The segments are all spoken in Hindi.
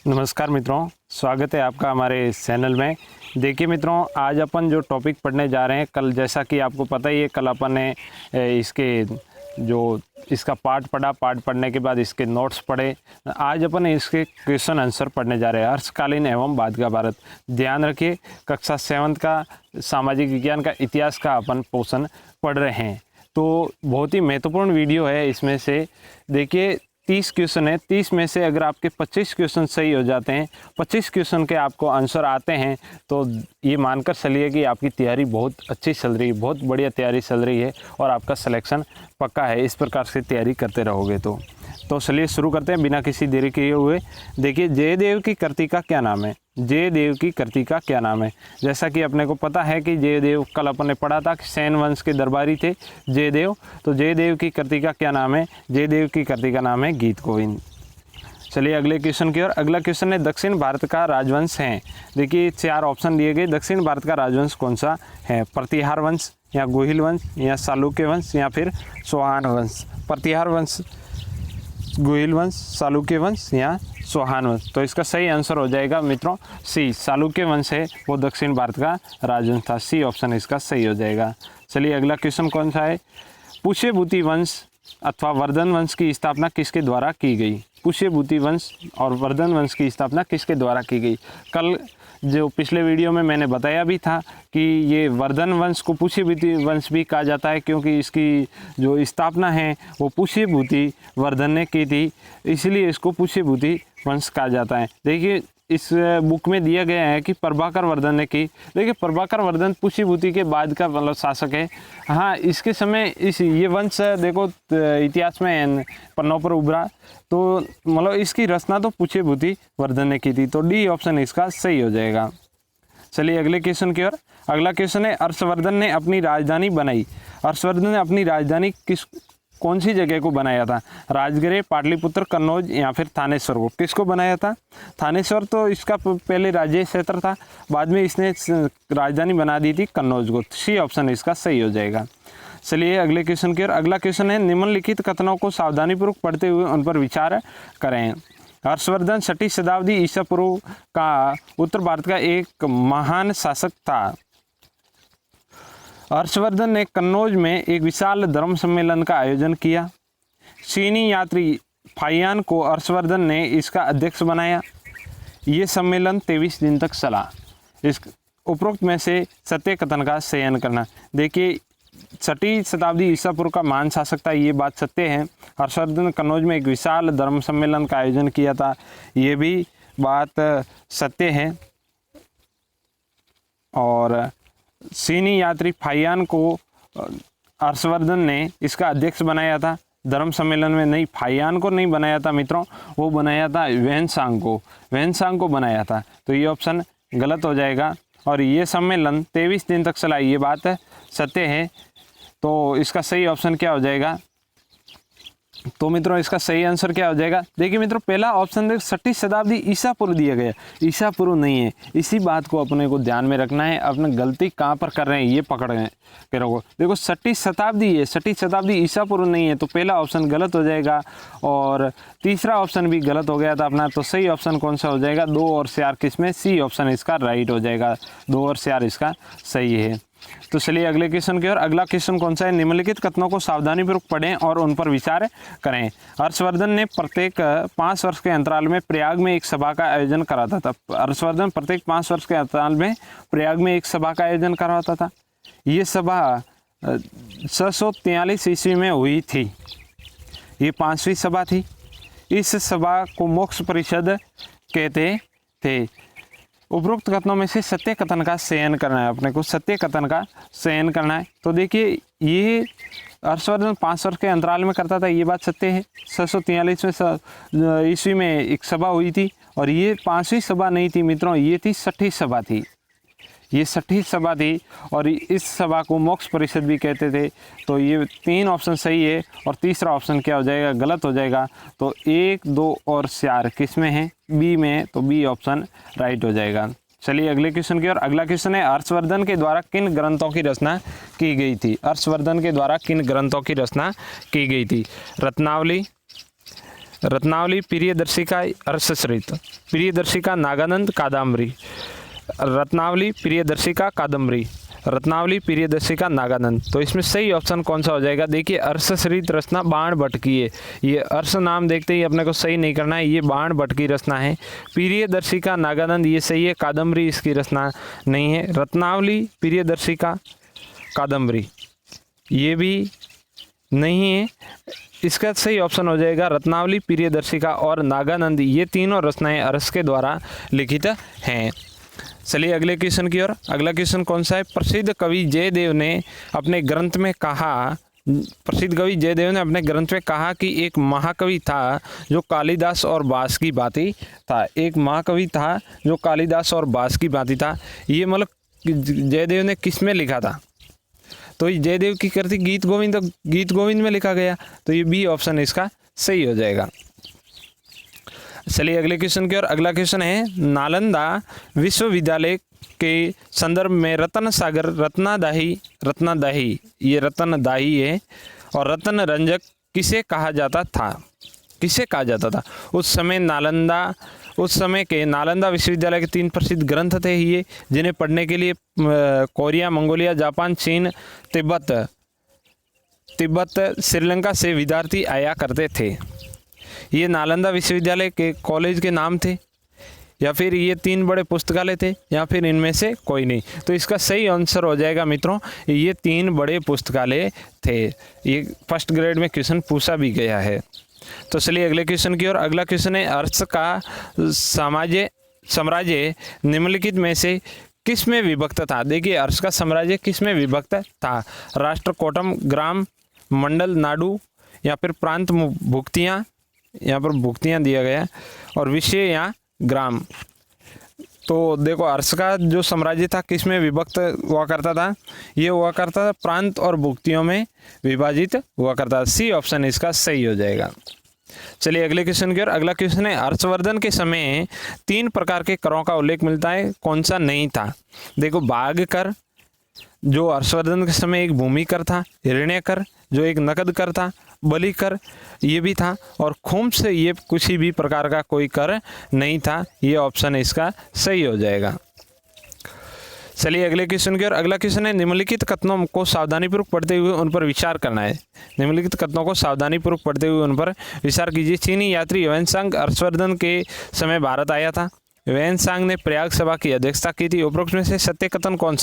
नमस्कार मित्रों, स्वागत है आपका हमारे इस चैनल में। देखिए मित्रों, आज अपन जो टॉपिक पढ़ने जा रहे हैं, कल जैसा कि आपको पता ही है, कल अपन ने इसका पार्ट पढ़ा, पार्ट पढ़ने के बाद इसके नोट्स पढ़े। आज अपन इसके क्वेश्चन आंसर पढ़ने जा रहे हैं। हर्षकालीन एवं बाद का भारत। ध्यान रखिए, कक्षा 7 का सामाजिक विज्ञान का इतिहास का अपन पोर्शन पढ़ रहे हैं, तो बहुत ही महत्वपूर्ण वीडियो है। इसमें से देखिए 30 क्वेश्चन है, 30 में से अगर आपके 25 क्वेश्चन सही हो जाते हैं, 25 क्वेश्चन के आपको आंसर आते हैं, तो ये मानकर चलिए कि आपकी तैयारी बहुत अच्छी चल रही है, बहुत बढ़िया तैयारी चल रही है और आपका सिलेक्शन पक्का है। इस प्रकार से तैयारी करते रहोगे तो चलिए शुरू करते हैं बिना किसी देरी किए हुए। देखिए, जयदेव की कृति का क्या नाम है? जयदेव की कृति का क्या नाम है? जैसा कि अपने को पता है कि जयदेव, कल अपन ने पढ़ा था कि सेन वंश के दरबारी थे जयदेव। तो जयदेव की कृति का क्या नाम है? जयदेव की कृति का नाम है गीत गोविंद। चलिए अगले क्वेश्चन की ओर। अगला क्वेश्चन है, दक्षिण भारत का राजवंश है। देखिए 4 ऑप्शन दिए गए। दक्षिण भारत का राजवंश कौन सा है? प्रतिहार वंश, या गोहिल वंश, या चालुक्य वंश, या फिर चौहान वंश। प्रतिहार वंश, गोहिल वंश, चालुक्य वंश या चौहान वंश। तो इसका सही आंसर हो जाएगा मित्रों सी, चालुक्य वंश है वो दक्षिण भारत का राजवंश था। सी ऑप्शन इसका सही हो जाएगा। चलिए अगला क्वेश्चन कौन सा है? पुष्यभूति वंश अथवा वर्धन वंश की स्थापना किसके द्वारा की गई? पुष्यभूति वंश और वर्धन वंश की स्थापना किसके द्वारा की गई? कल जो पिछले वीडियो में मैंने बताया भी था कि ये वर्धन वंश को पुष्यभूति वंश भी कहा जाता है, क्योंकि इसकी जो स्थापना है वो पुष्यभूति वर्धन ने की थी, इसलिए इसको पुष्यभूति वंश कहा जाता है। देखिए इस बुक में दिया गया है कि प्रभाकर वर्धन ने की। देखिए प्रभाकर वर्धन पुष्यभूति के बाद का मतलब शासक है। हाँ, इसके समय ये वंश देखो इतिहास में पन्नों पर उभरा, तो मतलब इसकी रचना तो पुष्यभूति वर्धन ने की थी। तो डी ऑप्शन इसका सही हो जाएगा। चलिए अगले क्वेश्चन की ओर। अगला क्वेश्चन है, हर्षवर्धन ने अपनी राजधानी बनाई। हर्षवर्धन ने अपनी राजधानी कौन सी जगह को बनाया था? राजगृह, पाटलिपुत्र, कन्नौज या फिर थानेश्वर को। किसको बनाया था? थानेश्वर तो इसका पहले राज्य क्षेत्र था, बाद में इसने राजधानी बना दी थी कन्नौज को। सी ऑप्शन इसका सही हो जाएगा। चलिए अगले क्वेश्चन की ओर। अगला क्वेश्चन है, निम्नलिखित कथनों को सावधानीपूर्वक पढ़ते हुए उन पर विचार करें। हर्षवर्धन 6वीं शताब्दी ईसा पूर्व का उत्तर भारत का एक महान शासक था। हर्षवर्धन ने कन्नौज में एक विशाल धर्म सम्मेलन का आयोजन किया। चीनी यात्री फाहियान को हर्षवर्धन ने इसका अध्यक्ष बनाया। ये सम्मेलन 23 दिन तक चला। इस उपरोक्त में से सत्य कथन का चयन करना। देखिए 6वीं शताब्दी ईसा पूर्व का महान शासक था, ये बात सत्य है। हर्षवर्धन कन्नौज में एक विशाल धर्म सम्मेलन का आयोजन किया था, ये भी बात सत्य है। और चीनी यात्री फाहियान को हर्षवर्धन ने इसका अध्यक्ष बनाया था। धर्म सम्मेलन में नहीं, फाहियान को नहीं बनाया था मित्रों, वो बनाया था वेनसांग को, वेनसांग को बनाया था। तो ये ऑप्शन गलत हो जाएगा। और ये सम्मेलन 23 दिन तक चला, ये बात सत्य है। तो इसका सही ऑप्शन क्या हो जाएगा? तो मित्रों इसका सही आंसर क्या हो जाएगा? देखिए मित्रों, पहला ऑप्शन 6वीं शताब्दी ईसा पूर्व दिया गया, ईसा पूर्व नहीं है। इसी बात को अपने को ध्यान में रखना है। अपने गलती कहाँ पर कर रहे हैं ये पकड़ रहे हैं को। देखो 6वीं शताब्दी है, 6वीं शताब्दी ईसा पूर्व नहीं है, तो पहला ऑप्शन गलत हो जाएगा। और तीसरा ऑप्शन भी गलत हो गया था अपना। तो सही ऑप्शन कौन सा हो जाएगा? 2 और 4 किसमें? सी ऑप्शन इसका राइट हो जाएगा। 2 और 4 इसका सही है। तो चलिए अगले क्वेश्चन की ओर। अगला क्वेश्चन कौन सा है? निम्नलिखित कथनों को सावधानीपूर्वक पढ़ें और उन पर विचार करें। हर्षवर्धन ने प्रत्येक 5 वर्ष के अंतराल में प्रयाग में एक सभा का आयोजन कराता था। हर्षवर्धन प्रत्येक 5 वर्ष के अंतराल में प्रयाग में एक सभा का आयोजन करवाता था। ये सभा 643 ईस्वी में हुई थी। ये 5वीं सभा थी। इस सभा को मोक्ष परिषद कहते थे। उपरोक्त कथनों में से सत्य कथन का चयन करना है। अपने को सत्य कथन का चयन करना है। तो देखिए ये हर्षवर्धन 5 वर्ष के अंतराल में करता था, ये बात सत्य है। 643 ईस्वी में एक सभा हुई थी, और ये 5वीं सभा नहीं थी मित्रों, ये थी 6वीं सभा थी। ये 6वीं सभा थी, और इस सभा को मोक्ष परिषद भी कहते थे। तो ये 3 ऑप्शन सही है, और तीसरा ऑप्शन क्या हो जाएगा? गलत हो जाएगा। तो 1, 2 और 4 किस में है? बी में। तो बी ऑप्शन राइट हो जाएगा। चलिए अगले क्वेश्चन की ओर। अगला क्वेश्चन है, हर्षवर्धन के द्वारा किन ग्रंथों की रचना की गई थी? हर्षवर्धन के द्वारा किन ग्रंथों की रचना की गई थी? रत्नावली, रत्नावली, प्रियदर्शिका, हर्षश्रित, प्रियदर्शिका, नागानंद, कादम्बरी, रत्नावली, प्रियदर्शिका, कादम्बरी, रत्नावली, प्रियदर्शिका, नागानंद। तो इसमें सही ऑप्शन कौन सा हो जाएगा? देखिए हर्षश्रित रचना बाण भट्ट की है। ये हर्ष नाम देखते ही अपने को सही नहीं करना है, ये बाण भट्ट की रचना है। प्रियदर्शिका, नागानंद ये सही है, कादम्बरी इसकी रचना नहीं है। रत्नावली, प्रियदर्शिका, कादम्बरी ये भी नहीं है। इसका सही ऑप्शन हो जाएगा रत्नावली, प्रियदर्शिका और नागानंद, ये तीनों रचनाएं हर्ष के द्वारा लिखित हैं। चलिए अगले क्वेश्चन की ओर। अगला क्वेश्चन कौन सा है? प्रसिद्ध कवि जयदेव ने अपने ग्रंथ में कहा कि एक महाकवि था जो कालिदास और बास की भांति था। एक महाकवि था जो कालिदास और बास की भांति था। ये मतलब जयदेव ने किस में लिखा था? तो ये जयदेव की कृति गीत गोविंद में लिखा गया। तो ये बी ऑप्शन इसका सही हो जाएगा। चलिए अगले क्वेश्चन की ओर। अगला क्वेश्चन है, नालंदा विश्वविद्यालय के संदर्भ में रत्नदाही ये रत्नदाही है और रत्न रंजक किसे कहा जाता था? उस समय के नालंदा विश्वविद्यालय के 3 प्रसिद्ध ग्रंथ थे ये, जिन्हें पढ़ने के लिए कोरिया, मंगोलिया, जापान, चीन, तिब्बत, श्रीलंका से विद्यार्थी आया करते थे। ये नालंदा विश्वविद्यालय के कॉलेज के नाम थे, या फिर ये 3 बड़े पुस्तकालय थे, या फिर इनमें से कोई नहीं। तो इसका सही आंसर हो जाएगा मित्रों, ये 3 बड़े पुस्तकालय थे। ये फर्स्ट ग्रेड में क्वेश्चन पूछा भी गया है। तो चलिए अगले क्वेश्चन की ओर। अगला क्वेश्चन है, हर्ष का साम्राज्य निम्नलिखित में से किस में विभक्त था? देखिए हर्ष का साम्राज्य किस में विभक्त था? राष्ट्र, कोटम, ग्राम, मंडल, नाडु, या फिर प्रांत, भुक्तियाँ, यहाँ पर भुक्तियाँ दिया गया, और विषय या ग्राम। तो देखो हर्ष का जो साम्राज्य था किस में विभक्त हुआ करता था? ये हुआ करता था प्रांत और भुक्तियों में विभाजित हुआ करता था। सी ऑप्शन इसका सही हो जाएगा। चलिए अगले क्वेश्चन की ओर। अगला क्वेश्चन है, हर्षवर्धन के समय 3 प्रकार के करों का उल्लेख मिलता है, कौन सा नहीं था? देखो बाघ कर जो हर्षवर्धन के समय एक भूमि कर था, हिरण्य कर जो एक नकद कर था, बलि कर ये भी था, और खुम्स से ये किसी भी प्रकार का कोई कर नहीं था। ये ऑप्शन इसका सही हो जाएगा। चलिए अगले क्वेश्चन की ओर। अगला क्वेश्चन है, निम्नलिखित कथनों को सावधानीपूर्वक पढ़ते हुए उन पर विचार करना है। निम्नलिखित कथनों को सावधानीपूर्वक पढ़ते हुए उन पर विचार कीजिए। चीनी यात्री ह्वेनसांग हर्षवर्धन के समय भारत आया था। ह्वेनसांग ने प्रयाग सभा की अध्यक्षता की थी। उपरोक्त में से सत्य कथन कौन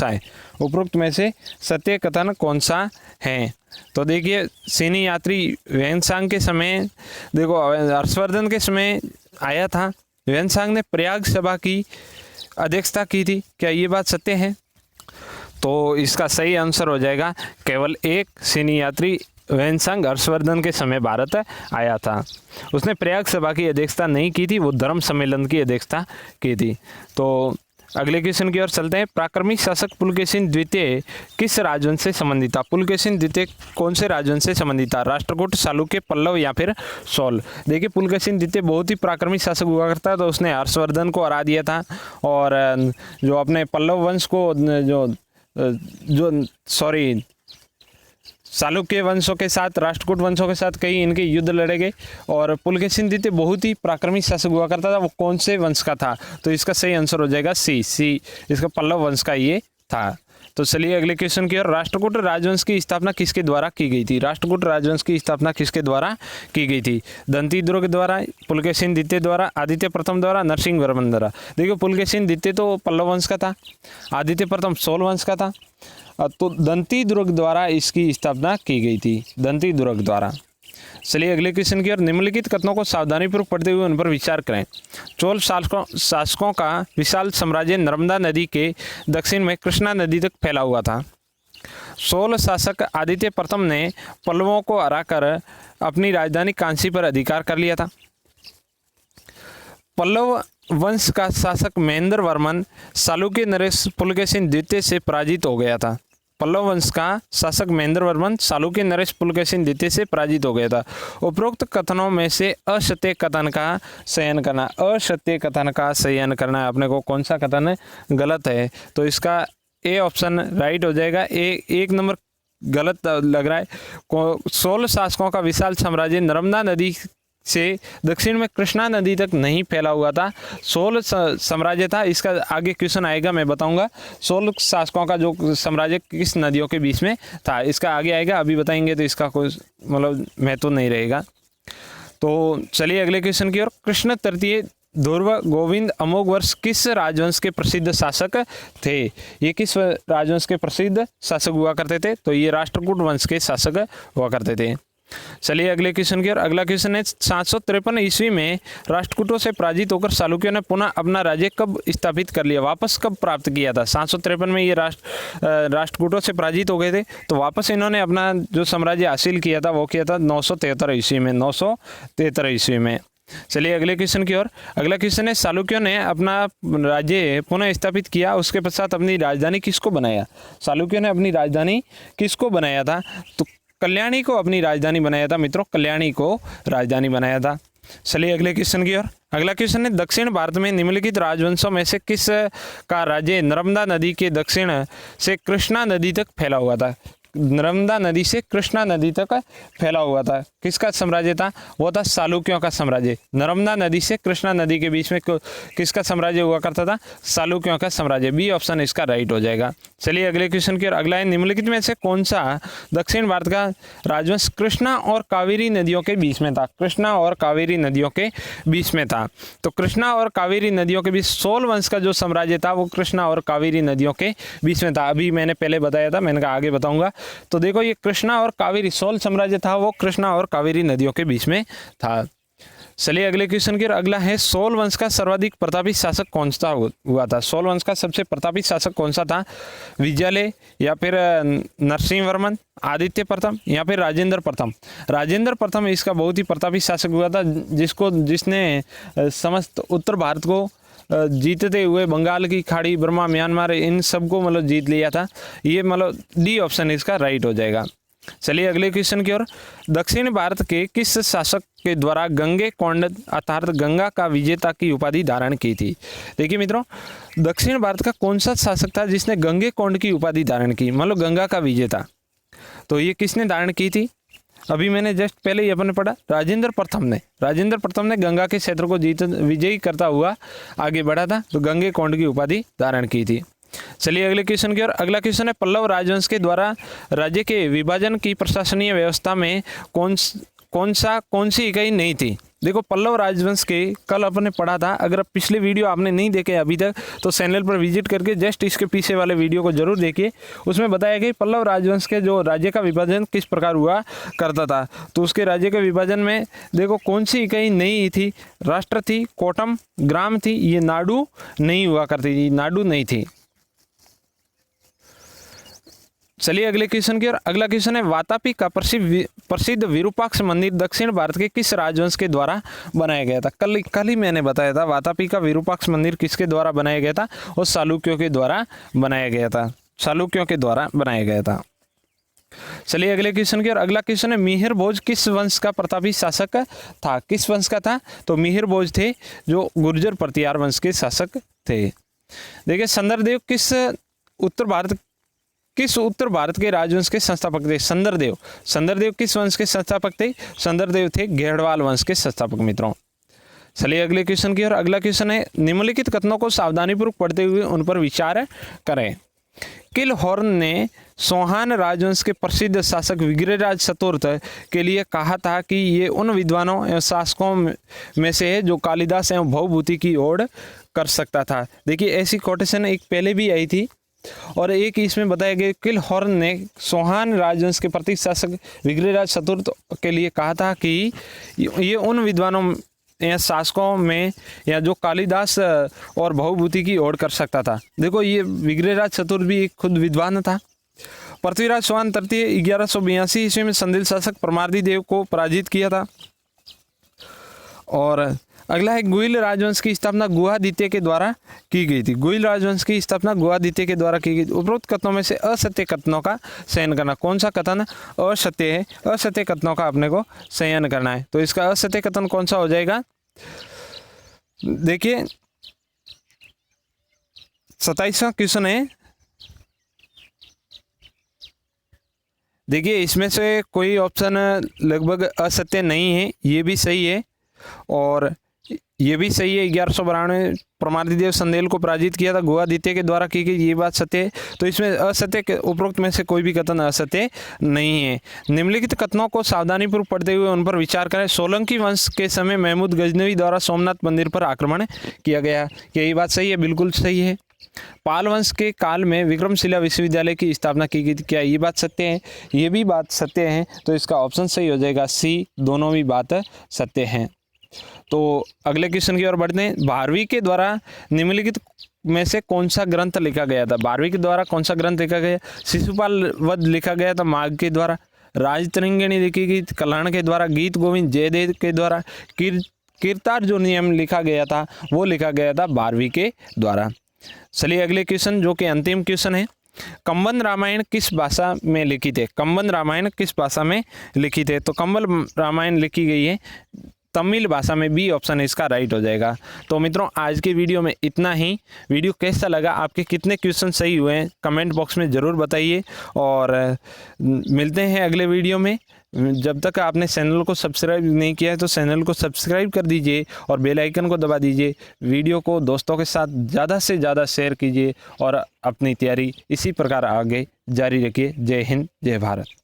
सा है? तो देखिए चीनी यात्री ह्वेनसांग के समय, देखो हर्षवर्धन के समय आया था, ह्वेनसांग ने प्रयाग सभा की अध्यक्षता की थी। क्या ये बात सत्य है? तो इसका सही आंसर हो जाएगा केवल एक चीनी यात्री ह्वेनसांग हर्षवर्धन के समय भारत आया था। उसने प्रयाग सभा की अध्यक्षता नहीं की थी, वो धर्म सम्मेलन की अध्यक्षता की थी। तो अगले क्वेश्चन की ओर चलते हैं। प्राक्रमिक शासक पुलकेशिन द्वितीय किस राजवंश से संबंधित था? पुलकेशिन द्वितीय कौन से राजवंश से संबंधित था? राष्ट्रकूट, चालुक्य, पल्लव या फिर चोल? देखिए पुलकेशिन द्वितीय बहुत ही प्राक्रमिक शासक हुआ करता है, तो उसने हर्षवर्धन को हरा दिया था, और जो अपने पल्लव वंश को चालुक्य वंशों के साथ, राष्ट्रकूट वंशों के साथ कई इनके युद्ध लड़े गए, और पुलकेशिन द्वितीय बहुत ही प्राक्रमिक शासक हुआ करता था। वो कौन से वंश का था? तो इसका सही आंसर हो जाएगा सी, इसका पल्लव वंश का ये था। तो चलिए अगले क्वेश्चन की ओर। राष्ट्रकूट राजवंश की स्थापना किसके द्वारा की गई थी? राष्ट्रकूट राजवंश की स्थापना किसके द्वारा की गई थी? दंती दुर्ग द्वारा, पुलकेशिन द्वितीय द्वारा, आदित्य प्रथम द्वारा, नरसिंह वर्मन द्वारा। देखिए पुलकेशिन द्वितीय तो पल्लव वंश का था, आदित्य प्रथम चोल वंश का था, तो दंती दुर्ग द्वारा इसकी स्थापना की गई थी, दंती दुर्ग द्वारा। चलिए अगले क्वेश्चन की ओर। निम्नलिखित कथनों को सावधानीपूर्वक पढ़ते हुए उन पर विचार करें। चोल शासकों का विशाल साम्राज्य नर्मदा नदी के दक्षिण में कृष्णा नदी तक फैला हुआ था। चोल शासक आदित्य प्रथम ने पल्लवों को हराकर अपनी राजधानी कांसी पर अधिकार कर लिया था। पल्लव वंश का शासक महेंद्र वर्मन चालुक्य नरेश पुलकेशिन द्वितीय से पराजित हो गया था। पल्लव वंश का शासक महेंद्र वर्मन चालुक्य नरेश पुलकेशिन द्वितीय से पराजित हो गया था। उपरोक्त कथनों में से असत्य कथन का चयन करना। असत्य कथन का चयन करना है अपने को, कौन सा कथन गलत है? तो इसका ए ऑप्शन राइट हो जाएगा। एक नंबर गलत लग रहा है। चोल शासकों का विशाल साम्राज्य नर्मदा नदी से दक्षिण में कृष्णा नदी तक नहीं फैला हुआ था। 16 साम्राज्य था। इसका आगे क्वेश्चन आएगा, मैं बताऊंगा 16 शासकों का जो साम्राज्य किस नदियों के बीच में था, इसका आगे आएगा, अभी बताएंगे तो इसका कोई मतलब महत्व नहीं रहेगा। तो चलिए अगले क्वेश्चन की ओर। कृष्ण तृतीय ध्रुव गोविंद अमोघ वर्ष किस राजवंश के प्रसिद्ध शासक थे? ये किस राजवंश के प्रसिद्ध शासक हुआ करते थे? तो ये राष्ट्रकूट वंश के शासक हुआ करते थे। चलिए अगले क्वेश्चन की ओर। अगला क्वेश्चन है 753 ईस्वी में राष्ट्रकूटों से पराजित होकर चालुक्यों ने पुनः अपना राज्य कब स्थापित कर लिया, वापस कब प्राप्त किया था? 753 में ये राष्ट्रकूटों से पराजित हो गए थे, तो वापस इन्होंने अपना जो साम्राज्य हासिल किया था वो किया था 973 ईस्वी में। 973 ईस्वी में। चलिए अगले क्वेश्चन की ओर। अगला क्वेश्चन है चालुक्यों ने अपना राज्य पुनः स्थापित किया, उसके पश्चात अपनी राजधानी किसको बनाया? चालुक्यों ने अपनी राजधानी किसको बनाया था? तो कल्याणी को अपनी राजधानी बनाया था मित्रों, कल्याणी को राजधानी बनाया था। चलिए अगले क्वेश्चन की ओर। अगला क्वेश्चन है दक्षिण भारत में निम्नलिखित राजवंशों में से किस का राज्य नर्मदा नदी के दक्षिण से कृष्णा नदी तक फैला हुआ था? नर्मदा नदी से कृष्णा नदी तक फैला हुआ था, किसका साम्राज्य था? वो था चालुक्यों का साम्राज्य। नर्मदा नदी से कृष्णा नदी के बीच में किसका साम्राज्य हुआ करता था? चालुक्यों का साम्राज्य। बी ऑप्शन इसका राइट हो जाएगा। चलिए अगले क्वेश्चन की ओर। अगला है निम्नलिखित में से कौन सा दक्षिण भारत का राजवंश कृष्णा और कावेरी नदियों के बीच में था? कृष्णा और कावेरी नदियों के बीच में था। तो कृष्णा और कावेरी नदियों के बीच सोल वंश का जो साम्राज्य था वो कृष्णा और कावेरी नदियों के बीच में था। अभी मैंने पहले बताया था, मैंने कहा आगे बताऊंगा। तो देखो ये कृष्णा और कावेरी, सोल साम्राज्य था वो कृष्णा और कावेरी नदियों के बीच में था। चलिए अगले क्वेश्चन की। अगला है सोल वंश का सर्वाधिक प्रतापी शासक कौन सा हुआ था? सोल वंश का सबसे प्रतापी शासक कौन सा था? विजय या फिर नरसिंह वर्मन, आदित्य प्रथम या फिर राजेंद्र प्रथम? राजेंद्र प्रथम इसका बहुत ही प्रतापी शासक हुआ था, जिसने समस्त उत्तर भारत को जीतते हुए बंगाल की खाड़ी, बर्मा, म्यांमार, इन सबको मतलब जीत लिया था। ये मतलब डी ऑप्शन इसका राइट हो जाएगा। चलिए अगले क्वेश्चन की ओर। दक्षिण भारत के किस शासक के द्वारा गंगे कोंड अर्थात गंगा का विजेता की उपाधि धारण की थी? देखिए मित्रों, दक्षिण भारत का कौन सा शासक था जिसने गंगे कोंड की उपाधि धारण की, मतलब गंगा का विजेता? तो ये किसने धारण की थी? अभी मैंने जस्ट पहले ही अपन पढ़ा, राजेंद्र प्रथम ने गंगा के क्षेत्र को विजयी करता हुआ आगे बढ़ा था, तो गंगे कोंड की उपाधि धारण की थी। चलिए अगले क्वेश्चन की ओर। अगला क्वेश्चन है पल्लव राजवंश के द्वारा राज्य के विभाजन की प्रशासनीय व्यवस्था में कौन सी इकाई नहीं थी? देखो पल्लव राजवंश के कल आपने पढ़ा था, अगर पिछले वीडियो आपने नहीं देखे अभी तक तो चैनल पर विजिट करके जस्ट इसके पीछे वाले वीडियो को जरूर देखिए। उसमें बताया गया पल्लव राजवंश के जो राज्य का विभाजन किस प्रकार हुआ करता था। तो उसके राज्य के विभाजन में देखो कौन सी इकाई नहीं थी? राष्ट्र थी, कोटम, ग्राम थी, ये नाडु नहीं हुआ करती थी, नाडु नहीं थी। चलिए अगले क्वेश्चन की ओर। अगला क्वेश्चन है वातापी का प्रसिद्ध विरूपाक्ष मंदिर दक्षिण भारत के किस राजवंश के द्वारा बनाया गया था? कल ही मैंने बताया था वातापी का विरूपाक्ष मंदिर किसके द्वारा बनाया गया था? और चालुक्यों के द्वारा बनाया गया था, चालुक्यों के द्वारा बनाया गया था। चलिए अगले क्वेश्चन की ओर। अगला क्वेश्चन है मिहिर भोज किस वंश का प्रतापी शासक था? किस वंश का था? तो मिहिर भोज थे जो गुर्जर प्रतिहार वंश के शासक थे। देखिए संदरदेव किस उत्तर भारत के राजवंश के संस्थापक थे? संदरदेव किस वंश के संस्थापक थे? संदरदेव थे घेड़वाल वंश के संस्थापक मित्रों। चलिए अगले क्वेश्चन की ओर। अगला क्वेश्चन है निम्नलिखित कथनों को सावधानीपूर्वक पढ़ते हुए उन पर विचार करें। किलहॉर्न ने सोहान राजवंश के प्रसिद्ध शासक विग्रहराज चतुर्थ के लिए कहा था कि ये उन विद्वानों एवं शासकों में से है जो कालिदास एवं भवभूति की ओर कर सकता था। देखिए ऐसी कोटेशन एक पहले भी आई थी और एक इसमें बताया गया किलहॉर्न ने सोहान राजवंश के प्रसिद्ध शासक विग्रहराज चतुर्थ के लिए कहा था कि ये उन विद्वानों या शासकों में या जो कालिदास और भवभूति की ओर कर सकता था। देखो ये विग्रहराज चतुर्थ भी एक खुद विद्वान था। पृथ्वीराज चौहान तृतीय 1182 ईस्वी में संदिल शासक परमार्दी देव को पराजित किया था। और अगला है गुहिल राजवंश की स्थापना गुहादित्य के द्वारा की गई थी। गुहिल राजवंश की स्थापना गुहादित्य के द्वारा की गई। उपरोक्त कथनों में से असत्य कथनों का चयन करना। कौन सा कथन असत्य है? असत्य कथनों का अपने को चयन करना है। तो इसका असत्य कथन कौन सा हो जाएगा? देखिए 27वां क्वेश्चन है। देखिए इसमें से कोई ऑप्शन लगभग असत्य नहीं है, ये भी सही है, और ये भी सही है, 1192 परमादिदेव संदेल को पराजित किया था गुहादित्य के द्वारा की गई, ये बात सत्य है। तो इसमें असत्य के उपरोक्त में से कोई भी कथन असत्य नहीं है। निम्नलिखित कथनों को सावधानीपूर्वक पढ़ते हुए उन पर विचार करें। सोलंकी वंश के समय महमूद गजनवी द्वारा सोमनाथ मंदिर पर आक्रमण किया गया, क्या ये बात सही है? बिल्कुल सही है। पाल वंश के काल में विक्रमशिला विश्वविद्यालय की स्थापना की गई, क्या ये बात सत्य है? ये भी बात सत्य है, तो इसका ऑप्शन सही हो जाएगा सी, दोनों भी बात सत्य हैं। तो अगले क्वेश्चन की ओर बढ़ते हैं। भारवी के द्वारा निम्नलिखित में से कौन सा ग्रंथ लिखा गया था? भारवी के द्वारा कौन सा ग्रंथ लिखा गया? शिशुपाल वध लिखा गया था माघ के द्वारा, राजतरंगिणी लिखी गई कल्याण के द्वारा, गीत गोविंद जयदेव के द्वारा, कीर्तार्जुनियम लिखा गया था, वो लिखा गया था भारवी के द्वारा। चलिए अगले क्वेश्चन, जो कि अंतिम क्वेश्चन है। कंबन रामायण किस भाषा में लिखित है? कंबन रामायण किस भाषा में लिखित है? तो कंबन रामायण लिखी गई है तमिल भाषा में, बी ऑप्शन इसका राइट हो जाएगा। तो मित्रों आज के वीडियो में इतना ही। वीडियो कैसा लगा, आपके कितने क्वेश्चन सही हुए हैं कमेंट बॉक्स में ज़रूर बताइए, और मिलते हैं अगले वीडियो में। जब तक आपने चैनल को सब्सक्राइब नहीं किया है तो चैनल को सब्सक्राइब कर दीजिए और बेल आइकन को दबा दीजिए। वीडियो को दोस्तों के साथ ज़्यादा से ज़्यादा शेयर कीजिए और अपनी तैयारी इसी प्रकार आगे जारी रखिए। जय हिंद, जय भारत।